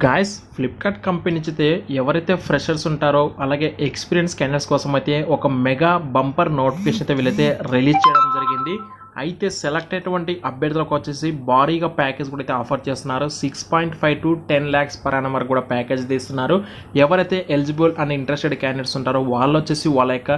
Guys Flipkart company నుంచి ఎవరైతే freshers ఉంటారో అలాగే ఎక్స్పీరియన్స్ క్యాండిడేట్స్ కోసం అయితే ఒక మెగా బంపర్ నోటిఫికేషన్ అయితే వీళ్ళైతే రిలీజ్ చేయడం జరిగింది. అయితే సెలెక్ట్ అయినటువంటి అభ్యర్థులకు వచ్చేసి భారీగా ప్యాకేజ్ కూడా అయితే ఆఫర్ చేస్తున్నారు. 6.5 to 10 lakhs per annum వరకు కూడా ప్యాకేజ్ తీస్తున్నారు. ఎవరైతే ఎలిజిబుల్ అండ్ ఇంట్రెస్టెడ్ క్యాండిడేట్స్ ఉంటారో వాళ్ళు వచ్చేసి వాళ్ళ యొక్క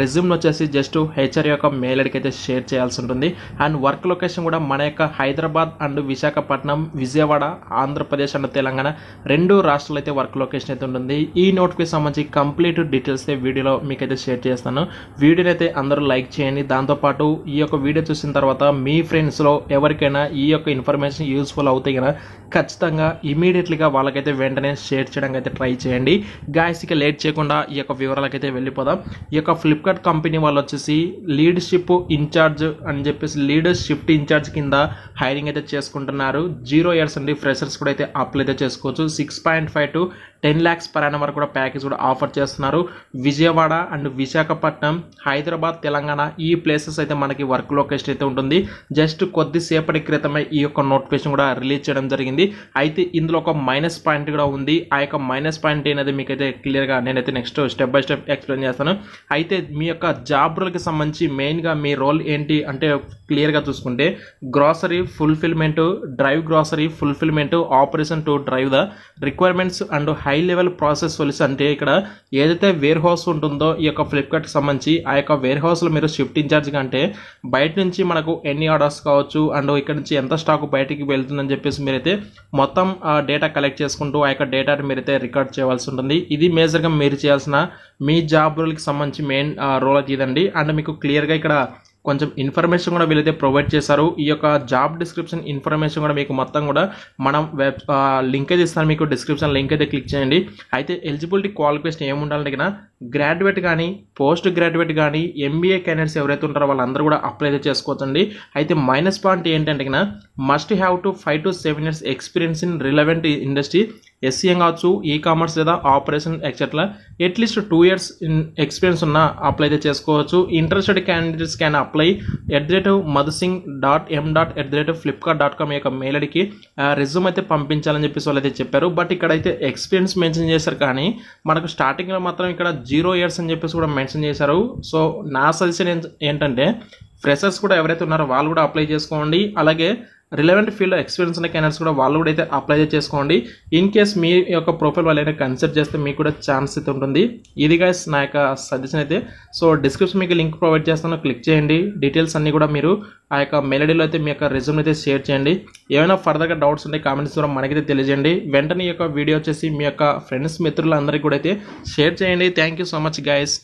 రెజ్యూమ్ని వచ్చేసి జస్ట్ హెచ్ఆర్ యొక్క మెయిల్ ఐడికి అయితే షేర్ చేయాల్సి ఉంటుంది. అండ్ వర్క్ లొకేషన్ కూడా మన యొక్క హైదరాబాద్ అండ్ విశాఖపట్నం, విజయవాడ, ఆంధ్రప్రదేశ్ అండ్ తెలంగాణ రెండు రాష్ట్రాలు అయితే వర్క్ లొకేషన్ అయితే ఉంటుంది. ఈ నోటిఫికేషన్ సంబంధించి కంప్లీట్ డీటెయిల్స్ అయితే వీడియోలో మీకైతే షేర్ చేస్తాను. వీడియోని అయితే అందరూ లైక్ చేయండి. దాంతోపాటు ఈ యొక్క వీడియో చూసిన తర్వాత మీ ఫ్రెండ్స్లో ఎవరికైనా ఈ యొక్క ఇన్ఫర్మేషన్ యూస్ఫుల్ అవుతాయి కదా, ఖచ్చితంగా ఇమీడియట్లీగా వాళ్ళకైతే వెంటనే షేర్ చేయడానికి అయితే ట్రై చేయండి. గాయస్ ఇక లేట్ చేయకుండా ఈ యొక్క వివరాలకైతే వెళ్ళిపోదాం. ఈ యొక్క ఫ్లిప్కార్ట్ కంపెనీ వాళ్ళు వచ్చేసి లీడర్షిప్ ఇన్ఛార్జ్ అని చెప్పేసి లీడర్ షిఫ్ట్ ఇన్ఛార్జ్ కింద హైరింగ్ అయితే చేసుకుంటున్నారు. 0 years అండి, ఫ్రెషర్స్ కూడా అయితే అప్లై అయితే చేసుకోవచ్చు. 6.5 to 10 lakhs per annum వరకు కూడా ప్యాకేజ్ కూడా ఆఫర్ చేస్తున్నారు. విజయవాడ అండ్ విశాఖపట్నం, హైదరాబాద్, తెలంగాణ ఈ ప్లేసెస్ అయితే మనకి వర్క్ లొకేషన్ అయితే ఉంటుంది. జస్ట్ కొద్దిసేపటి క్రితమే ఈ యొక్క నోటిఫికేషన్ కూడా రిలీజ్ చేయడం జరిగింది. అయితే ఇందులో ఒక మైనస్ పాయింట్ కూడా ఉంది. ఆ యొక్క మైనస్ పాయింట్ అనేది మీకైతే క్లియర్గా నేనైతే next step by step explain చేస్తాను. అయితే మీ యొక్క జాబ్ రోల్కి సంబంధించి మెయిన్గా మీ రోల్ ఏంటి అంటే క్లియర్గా చూసుకుంటే grocery fulfilment, drive grocery fulfilment, operation to drive the requirements and high level process solution. అంటే ఇక్కడ ఏదైతే వేర్ హౌస్ ఉంటుందో ఈ యొక్క ఫ్లిప్కార్ట్కి సంబంధించి ఆ యొక్క వేర్ హౌస్లో మీరు షిఫ్ట్ ఇన్ఛార్జ్గా అంటే బయట నుంచి మనకు ఎన్ని ఆర్డర్స్ కావచ్చు అండ్ ఇక్కడ నుంచి ఎంత స్టాక్ బయటికి వెళ్తుందని చెప్పేసి మీరైతే మొత్తం డేటా కలెక్ట్ చేసుకుంటూ ఆ యొక్క డేటాని మీరైతే రికార్డ్ చేయవలసి ఉంటుంది. ఇది మేజర్గా మీరు చేయాల్సిన మీ జాబ్ రోల్కి సంబంధించి మెయిన్ రోల్ అయితే ఇదండి. అండ్ మీకు క్లియర్గా ఇక్కడ కొంచెం ఇన్ఫర్మేషన్ కూడా వీళ్ళైతే ప్రొవైడ్ చేశారు. ఈ యొక్క జాబ్ డిస్క్రిప్షన్ ఇన్ఫర్మేషన్ కూడా మీకు మొత్తం కూడా మనం లింక్ అయితే ఇస్తాను, మీకు డిస్క్రిప్షన్ లింక్ అయితే క్లిక్ చేయండి. అయితే ఎలిజిబిలిటీ క్వాలిఫికేషన్ ఏముండాలంటే కదా, గ్రాడ్యుయేట్ కానీ పోస్ట్ గ్రాడ్యుయేట్ కానీ ఎంబీఏ క్యాండిడేట్స్ ఎవరైతే ఉంటారో వాళ్ళందరూ కూడా అప్లై అయితే చేసుకోవచ్చండి. అయితే మైనస్ పాయింట్ ఏంటంటే కదా, must have to 5 to 7 years experience in relevant industry, SCM కావచ్చు, ఈ కామర్స్ లేదా operation etcetera, at least 2 years in experience ఉన్న అప్లై అయితే చేసుకోవచ్చు. Interested candidates can apply @madhusingh.m.@flipkart.com యొక్క మెయిల్ ఐడికి రెజ్యూమ్ అయితే పంపించాలని చెప్పేసి వాళ్ళు అయితే చెప్పారు. బట్ ఇక్కడైతే ఎక్స్పీరియన్స్ మెన్షన్ చేశారు, కానీ మనకు స్టార్టింగ్లో మాత్రం ఇక్కడ 0 years అని చెప్పేసి కూడా మెన్షన్ చేశారు. సో నా సజెషన్ ఏంటంటే ఫ్రెషర్స్ కూడా ఎవరైతే ఉన్నారో వాళ్ళు కూడా అప్లై చేసుకోండి. అలాగే రిలవెంట్ ఫీల్డ్లో ఎక్స్పీరియన్స్ ఉన్న క్యాండిడేట్స్ కూడా వాళ్ళు కూడా అయితే అప్లై చేసుకోండి. ఇన్ కేస్ మీ యొక్క ప్రొఫైల్ వాళ్ళు అయితే కన్సిడర్ చేస్తే మీకు కూడా ఛాన్స్ అయితే ఉంటుంది. ఇది గైస్ నా యొక్క సజెషన్ అయితే. సో డిస్క్రిప్షన్ మీకు లింక్ ప్రొవైడ్ చేస్తాను, క్లిక్ చేయండి. డీటెయిల్స్ అన్ని కూడా మీరు ఆ యొక్క మెయిల్ ఐడిలో అయితే మీ యొక్క రెజ్యూమ్ అయితే షేర్ చేయండి. ఏమైనా ఫర్దర్గా డౌట్స్ ఉంటే కామెంట్స్ ద్వారా మనకైతే తెలియజేయండి. వెంటనే ఈ యొక్క వీడియో వచ్చేసి మీ యొక్క ఫ్రెండ్స్ మిత్రులందరికీ కూడా అయితే షేర్ చేయండి. Thank you so much guys.